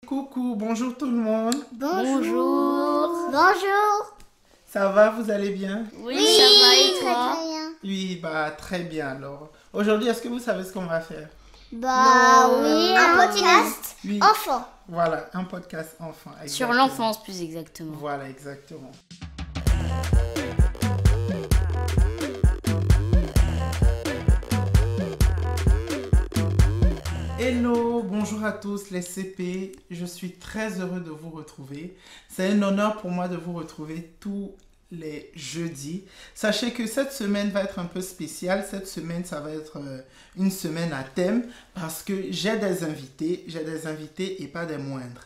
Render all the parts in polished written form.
Coucou, bonjour tout le monde. Bonjour. Bonjour. Ça va, vous allez bien? Oui, ça va et toi? Très bien. Oui, très bien alors. Aujourd'hui, est-ce que vous savez ce qu'on va faire? Oui, un podcast Oui, enfant. voilà, un podcast enfant. Sur exactement. l'enfance plus exactement. Voilà, exactement. Hello, bonjour à tous les CP. Je suis très heureux de vous retrouver. C'est un honneur pour moi de vous retrouver tous les jeudis. Sachez que cette semaine va être un peu spéciale. Cette semaine, ça va être une semaine à thème parce que j'ai des invités et pas des moindres.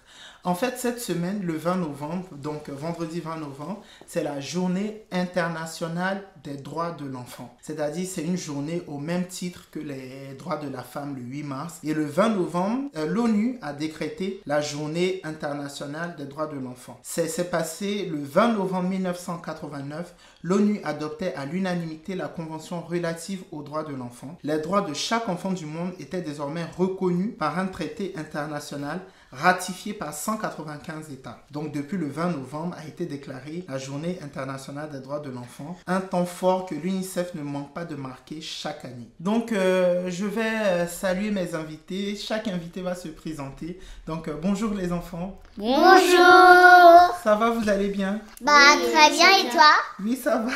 En fait, cette semaine, le 20 novembre, donc vendredi 20 novembre, c'est la journée internationale des droits de l'enfant. C'est-à-dire, c'est une journée au même titre que les droits de la femme le 8 mars. Et le 20 novembre, l'ONU a décrété la journée internationale des droits de l'enfant. C'est passé le 20 novembre 1989. L'ONU adoptait à l'unanimité la Convention relative aux droits de l'enfant. Les droits de chaque enfant du monde étaient désormais reconnus par un traité international ratifié par 195 États. Donc depuis le 20 novembre a été déclarée la Journée internationale des droits de l'enfant, un temps fort que l'UNICEF ne manque pas de marquer chaque année. Donc je vais saluer mes invités, chaque invité va se présenter. Donc bonjour les enfants. Bonjour. Ça va, vous allez bien? Très bien et toi? Oui, ça va.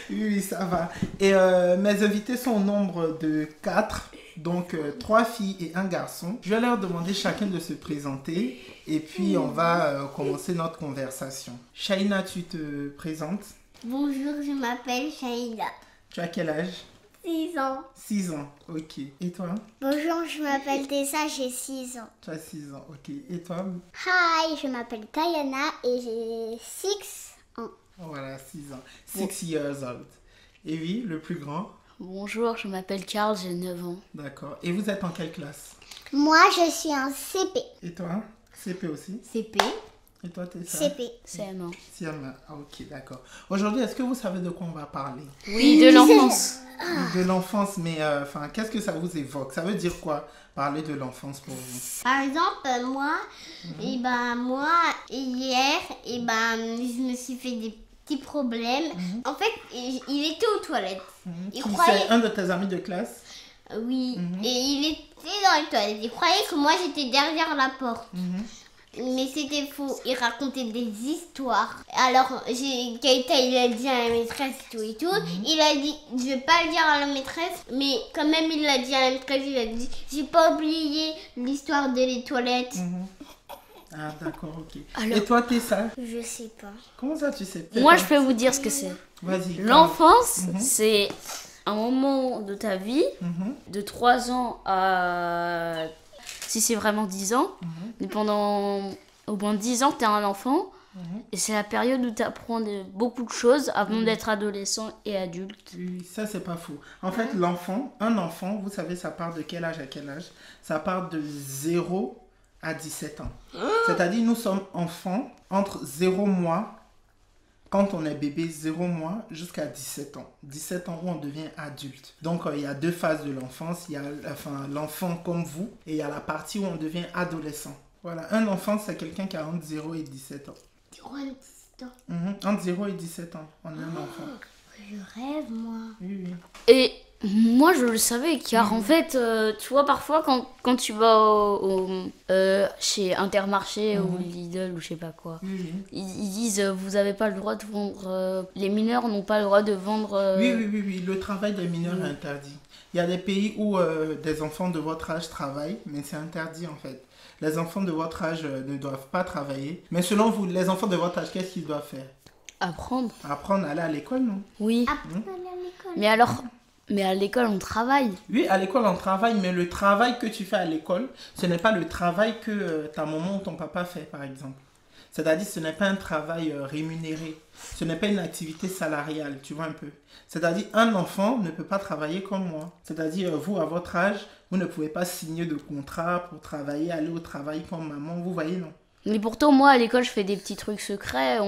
Oui, ça va. Et mes invités sont au nombre de 4. Donc, 3 filles et un garçon. Je vais leur demander chacun de se présenter et puis on va commencer notre conversation. Shaina, tu te présentes? Bonjour, je m'appelle Shaïda. Tu as quel âge? 6 ans. 6 ans, ok. Et toi? Bonjour, je m'appelle Tessa, j'ai 6 ans. Tu as 6 ans, ok. Et toi? Hi, je m'appelle Kayana et j'ai 6 ans. Voilà, 6 ans. 6 years old. Et oui, le plus grand? Bonjour, je m'appelle Carl, j'ai 9 ans. D'accord. Et vous êtes en quelle classe? Moi, je suis en CP. Et toi? CP aussi? CP, Et toi, t'es ça? CP. CM1. CM1. Ah, ok, d'accord. Aujourd'hui, est-ce que vous savez de quoi on va parler? Oui, de l'enfance. De l'enfance, mais qu'est-ce que ça vous évoque? Ça veut dire quoi, parler de l'enfance pour vous? Par exemple, moi, hier, je me suis fait des petits problèmes. En fait, il était aux toilettes. Il croyait... C'est un de tes amis de classe? Oui, et il était dans les toilettes. Il croyait que moi j'étais derrière la porte. Mais c'était faux. Il racontait des histoires. Alors, Keita, il a dit à la maîtresse et tout. Il a dit, je vais pas le dire à la maîtresse. Mais quand même, il l'a dit à la maîtresse. Il a dit, j'ai pas oublié l'histoire des toilettes. Ah, d'accord, ok. Alors- Et toi, t'es ça? Je sais pas. Comment ça, tu sais? Moi, je peux vous dire ce que c'est. Vas-y. L'enfance, c'est un moment de ta vie, Mhm. de 3 ans à... Si c'est vraiment 10 ans, mais pendant au moins 10 ans, t'es un enfant. Et c'est la période où tu apprends beaucoup de choses avant d'être adolescent et adulte. Oui, ça, c'est pas faux. En fait, un enfant, vous savez, ça part de quel âge à quel âge? Ça part de 0 à 17 ans. C'est-à-dire, nous sommes enfants entre 0 mois, quand on est bébé, 0 mois, jusqu'à 17 ans. 17 ans où on devient adulte. Donc, il y a 2 phases de l'enfance. Il y a l'enfant comme vous et il y a la partie où on devient adolescent. Voilà, un enfant, c'est quelqu'un qui a entre 0 et 17 ans. Entre 0 et 17 ans, on est un enfant. Je rêve, moi. Oui, oui. Et moi, je le savais, car en fait, tu vois, parfois, quand tu vas chez Intermarché ou Lidl ou je sais pas quoi, Oui, oui. ils disent, vous avez pas le droit de vendre, les mineurs n'ont pas le droit de vendre... Oui, le travail des mineurs est interdit. Il y a des pays où des enfants de votre âge travaillent, mais c'est interdit en fait. Les enfants de votre âge ne doivent pas travailler. Mais selon vous, les enfants de votre âge, qu'est-ce qu'ils doivent faire? Apprendre. Apprendre à aller à l'école, non? Oui. Mais alors, mais à l'école, on travaille. Oui, à l'école, on travaille, mais le travail que tu fais à l'école, ce n'est pas le travail que ta maman ou ton papa fait, par exemple. C'est-à-dire, ce n'est pas un travail rémunéré. Ce n'est pas une activité salariale, tu vois un peu. C'est-à-dire, un enfant ne peut pas travailler comme moi. C'est-à-dire, vous, à votre âge, vous ne pouvez pas signer de contrat pour travailler, aller au travail comme maman, vous voyez, non? Mais pourtant, moi, à l'école, je fais des petits trucs secrets.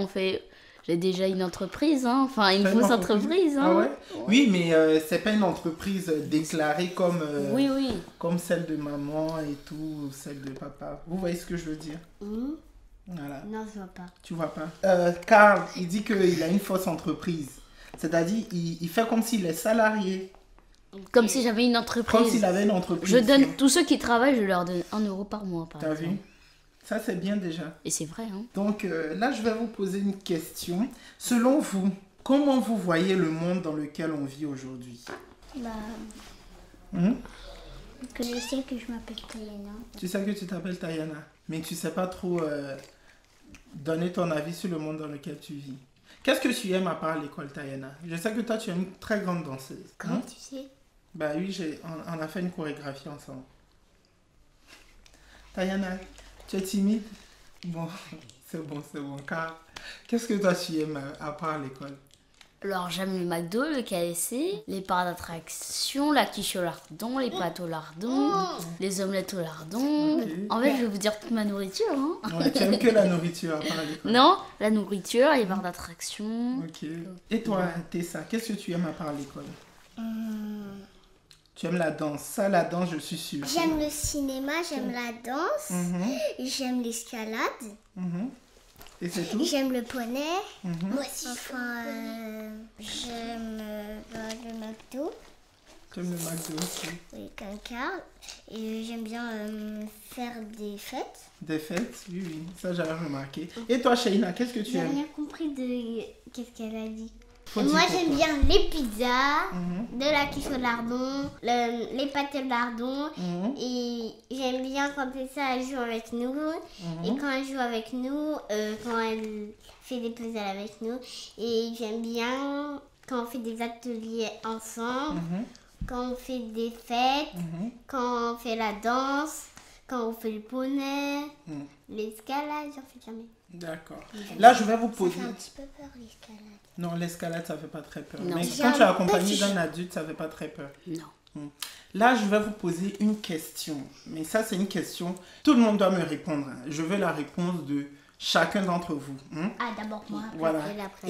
J'ai déjà une entreprise, hein. Enfin une T'as fausse entreprise. Hein. Ah ouais? Oui, mais c'est pas une entreprise déclarée comme, Oui, oui. comme celle de maman et tout, celle de papa. Vous voyez ce que je veux dire? Voilà. Non, je vois pas. Tu vois pas. Carl, il dit qu'il a une fausse entreprise. C'est-à-dire, il fait comme s'il est salarié. Comme si j'avais une entreprise. Comme s'il avait une entreprise. Je donne, tous ceux qui travaillent, je leur donne 1 euro par mois, par T'as exemple. vu? Ça, c'est bien déjà. Et c'est vrai, hein. Donc là, je vais vous poser une question. Selon vous, comment vous voyez le monde dans lequel on vit aujourd'hui? Bah, que je sais que je m'appelle Tayana. Tu sais que tu t'appelles Tayana, mais tu sais pas trop donner ton avis sur le monde dans lequel tu vis. Qu'est-ce que tu aimes à part l'école, Tayana? Je sais que toi, tu es une très grande danseuse. Comment tu sais? Bah oui, on a fait une chorégraphie ensemble. Tayana, tu es timide? Bon, c'est bon, car qu'est-ce que toi tu aimes à part l'école? Alors j'aime le McDo, le KFC, les parcs d'attraction, la quiche au lardon, les pâtes au lardon, les omelettes au lardon. Ok. En fait, je vais vous dire toute ma nourriture. Hein. Ouais, tu aimes que la nourriture à part l'école? Non, la nourriture, les parcs d'attraction. Ok. Et toi, Tessa, qu'est-ce que tu aimes à part l'école? Tu aimes la danse. Ça, la danse, je suis sûre. J'aime le cinéma, j'aime la danse, j'aime l'escalade, Et c'est tout? j'aime le poney. Moi aussi. Enfin, j'aime le McDo, Tu aimes le McDo aussi? oui, comme Carl. Et j'aime bien faire des fêtes. Des fêtes? Oui, oui. Ça, j'avais remarqué. Et toi, Shaina, qu'est-ce que tu J'ai aimes? rien compris de qu'est-ce qu'elle a dit. Faut Moi, dire j'aime pourquoi. bien les pizzas, de la quiche au lardon, les pâtes au lardon. Et j'aime bien quand Tessa joue avec nous. Et quand elle joue avec nous, quand elle fait des puzzles avec nous. Et j'aime bien quand on fait des ateliers ensemble, quand on fait des fêtes, quand on fait la danse, quand on fait le poney, l'escalade, j'en fais jamais. D'accord. Là, je vais vous Ça poser... fait un petit peu peur l'escalade. Non, l'escalade, ça fait pas très peur. Non. Mais J'ai quand tu es un accompagné petit- d'un adulte, ça fait pas très peur. Non. Là, je vais vous poser une question. Mais ça, c'est une question... Tout le monde doit me répondre. Hein. Je veux la réponse de chacun d'entre vous. Hein. Ah, d'abord moi, après Voilà. elle, après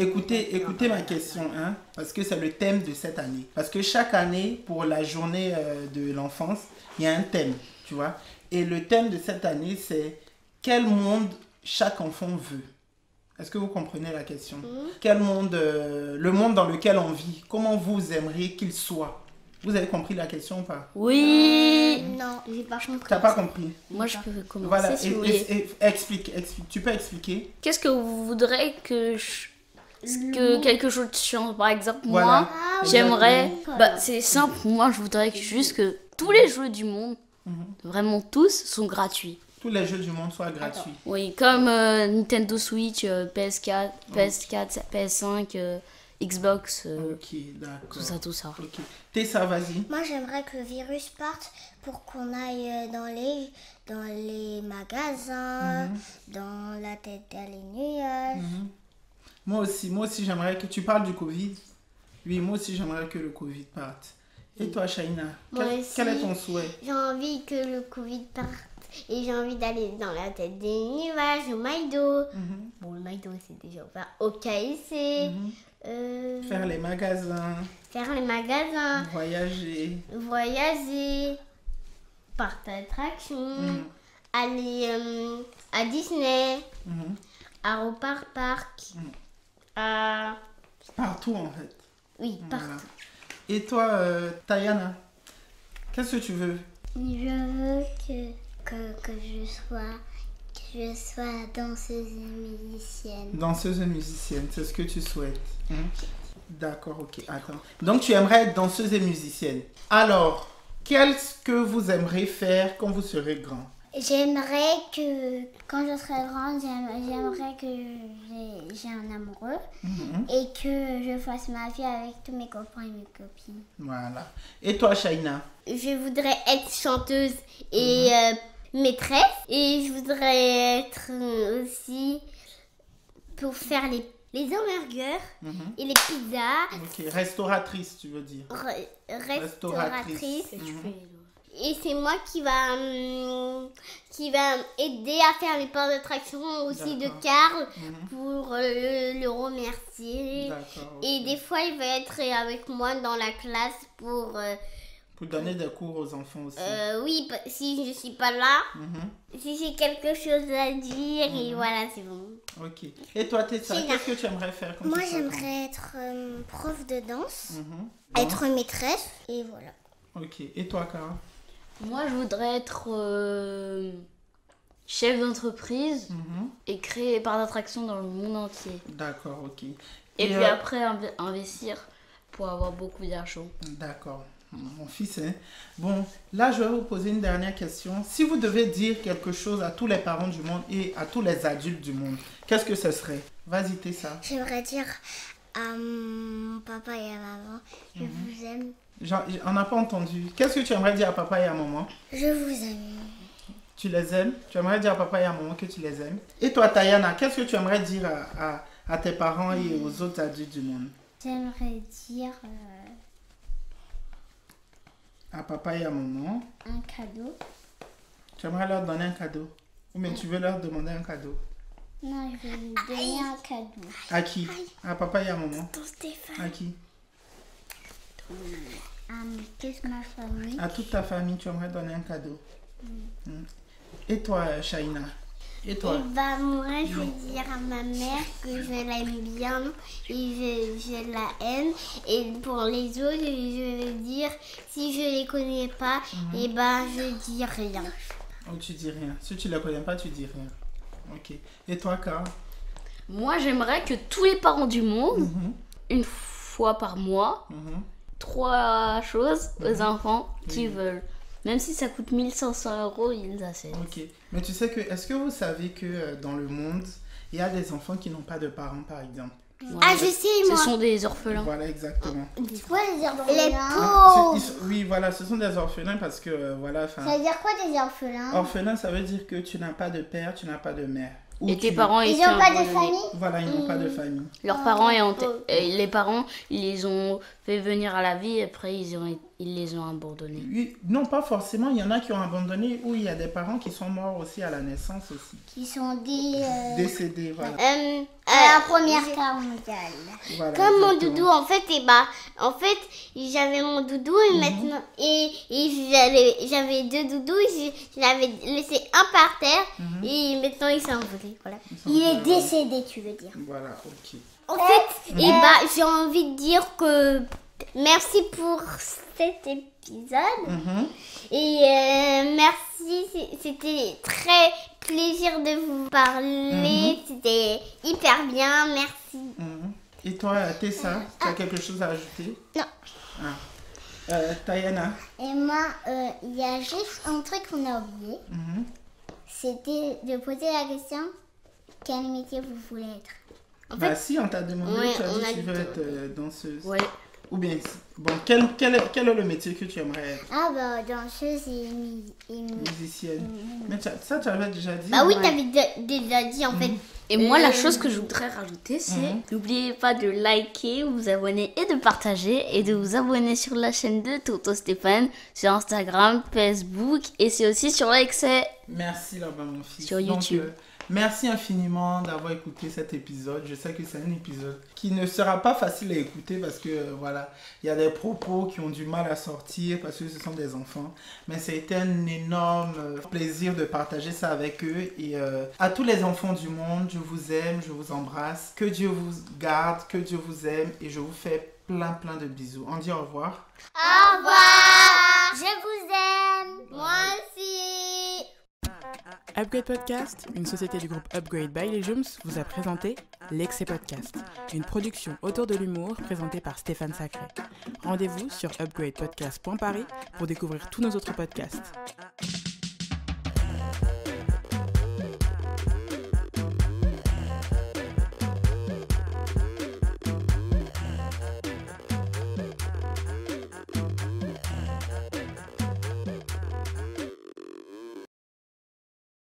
Écoutez ma question, hein, parce que c'est le thème de cette année. Parce que chaque année, pour la journée de l'enfance, il y a un thème, tu vois. Et le thème de cette année, c'est quel monde chaque enfant veut. Est-ce que vous comprenez la question? Quel monde, le monde dans lequel on vit, comment vous aimeriez qu'il soit? Vous avez compris la question ou pas? Oui. Non, j'ai pas compris. T'as pas compris? Moi, je peux commencer Voilà, si vous voulez. explique. Tu peux expliquer? Qu'est-ce que vous voudrez que quelque chose change? Par exemple, Voilà. moi, Ah, oui. j'aimerais... Voilà. Bah, c'est simple. Moi, je voudrais juste que tous les jeux du monde, vraiment tous, sont gratuits. Tous les jeux du monde soient gratuits. Oui, comme Nintendo Switch, PS4, PS5, Xbox, Ok, d'accord. tout ça. Ok. Tessa, vas-y. Moi, j'aimerais que le virus parte pour qu'on aille dans les magasins, dans la tête dans les nuages. Moi aussi, j'aimerais que tu parles du Covid. Oui, moi aussi, j'aimerais que le Covid parte. Et toi, Shaina, Moi quel aussi. est ton souhait? J'ai envie que le Covid parte et j'ai envie d'aller dans la tête des nuages, au McDo. Bon, le McDo, c'est déjà ouvert. Au KFC. Faire les magasins, Faire les magasins. voyager. Voyager. Parc d'attraction. Aller à Disney. À Ropark Park. À... Partout, en fait. Oui, partout. Voilà. Et toi, Tayana, qu'est-ce que tu veux? Je veux que je sois danseuse et musicienne. Danseuse et musicienne, c'est ce que tu souhaites. D'accord, ok, attends. Donc, tu aimerais être danseuse et musicienne. Alors, qu'est-ce que vous aimeriez faire quand vous serez grand? J'aimerais que, quand je serai grande, j'aimerais que j'ai un amoureux et que je fasse ma vie avec tous mes copains et mes copines. Voilà. Et toi, Shaina? Je voudrais être chanteuse et maîtresse. Et je voudrais être aussi pour faire les hamburgers et les pizzas. Ok, restauratrice, tu veux dire? Restauratrice. et c'est moi qui va aider à faire les parcs d'attraction aussi de Karl pour le remercier. D'accord. Et des fois, il va être avec moi dans la classe pour donner des cours aux enfants aussi. oui, si je suis pas là, si j'ai quelque chose à dire, et voilà, c'est bon. Ok. Et toi, Tessa, qu'est-ce que tu aimerais faire quand Moi, tu seras j'aimerais être prof de danse, grand? être maîtresse, et voilà. Ok. Et toi, Cara? Moi, je voudrais être chef d'entreprise et créer les parcs d'attraction dans le monde entier. D'accord, ok. Et puis après, investir pour avoir beaucoup d'argent. D'accord. Mon fils, hein. Bon, là, je vais vous poser une dernière question. Si vous devez dire quelque chose à tous les parents du monde et à tous les adultes du monde, qu'est-ce que ce serait? Vas-y, Tessa. J'aimerais dire à mon papa et à maman, je vous aime. On n'a pas entendu. Qu'est-ce que tu aimerais dire à papa et à maman? Je vous aime. Tu les aimes? Tu aimerais dire à papa et à maman que tu les aimes? Et toi, Tayana, qu'est-ce que tu aimerais dire à tes parents et aux autres adultes du monde? J'aimerais dire À papa et à maman. un cadeau. Tu aimerais leur donner un cadeau? Ou bien tu veux leur demander un cadeau? Non, je vais lui donner un cadeau. À qui? À papa et à maman. Ton Stéphane. À qui? Qu'est-ce que ma famille? À toute ta famille, tu aimerais donner un cadeau. Et toi, Shaina? Et toi? Et bah moi je vais dire à ma mère que je l'aime bien et je la aime. Et pour les autres, je vais dire si je les connais pas, et bah je dis rien. Oh, tu dis rien. Si tu ne les connais pas, tu dis rien. Ok. Et toi, Cara? Moi, j'aimerais que tous les parents du monde, une fois par mois, 3 choses aux enfants qui veulent. Même si ça coûte 1500 €, ils achètent. Ok. Mais tu sais que, est-ce que vous savez que dans le monde, il y a des enfants qui n'ont pas de parents, par exemple? Ouais. Ah, je sais, Ce moi. sont des orphelins. Voilà, exactement. C'est quoi les orphelins? Les Ah, pauvres. oui, voilà, ce sont des orphelins parce que, voilà, enfin... Ça veut dire quoi des orphelins? Orphelin, ça veut dire que tu n'as pas de père, tu n'as pas de mère. Ou Et tes tu- parents Ils étaient n'ont pas de abandonnés. famille? Voilà, ils n'ont pas de famille. Leurs parents les parents, ils les ont fait venir à la vie et après ils les ont abandonnés. Oui, non, pas forcément. Il y en a qui ont abandonné ou il y a des parents qui sont morts aussi à la naissance aussi. Qui sont des... Décédés, voilà. la Première Guerre mondiale. Voilà, Comme mon exactement. doudou, en fait, j'avais mon doudou et maintenant, j'avais 2 doudous, je l'avais laissé un par terre et maintenant il s'est envolé, voilà. Il est décédé, tu veux dire. Voilà, ok. En fait, j'ai envie de dire que merci pour cet épisode et merci, c'était très plaisir de vous parler, c'était hyper bien, merci. Et toi, Tessa, tu as quelque chose à ajouter? Non. Tayana? Et moi, il y a juste un truc qu'on a oublié. C'était de poser la question, quel métier vous voulez être? Bah si, on t'a demandé, Ouais, tu as on dit a que tu veux dit- être danseuse. Ouais. Ou bien, bon, quel est le métier que tu aimerais être? Ah bah, danseuse et Musicienne. Mais ça, tu avais déjà dit. Bah oui, Ouais. t'avais déjà dit en fait. Et moi, la chose que je voudrais rajouter, c'est n'oubliez pas de liker, vous abonner et de partager et de vous abonner sur la chaîne de Toto Stéphane sur Instagram, Facebook et c'est aussi sur l'excès. Merci là-bas, mon fils. Sur Donc, YouTube. merci infiniment d'avoir écouté cet épisode. Je sais que c'est un épisode qui ne sera pas facile à écouter parce que voilà, il y a des propos qui ont du mal à sortir parce que ce sont des enfants. Mais ça a été un énorme plaisir de partager ça avec eux. Et à tous les enfants du monde, je vous aime, je vous embrasse. Que Dieu vous garde, que Dieu vous aime et je vous fais plein de bisous. On dit au revoir. Au revoir. Je vous aime. Moi aussi. Upgrade Podcast, une société du groupe Upgrade by Legiums, vous a présenté l'Excès Podcast, une production autour de l'humour présentée par Stéphane Sacré. Rendez-vous sur upgradepodcast.paris pour découvrir tous nos autres podcasts.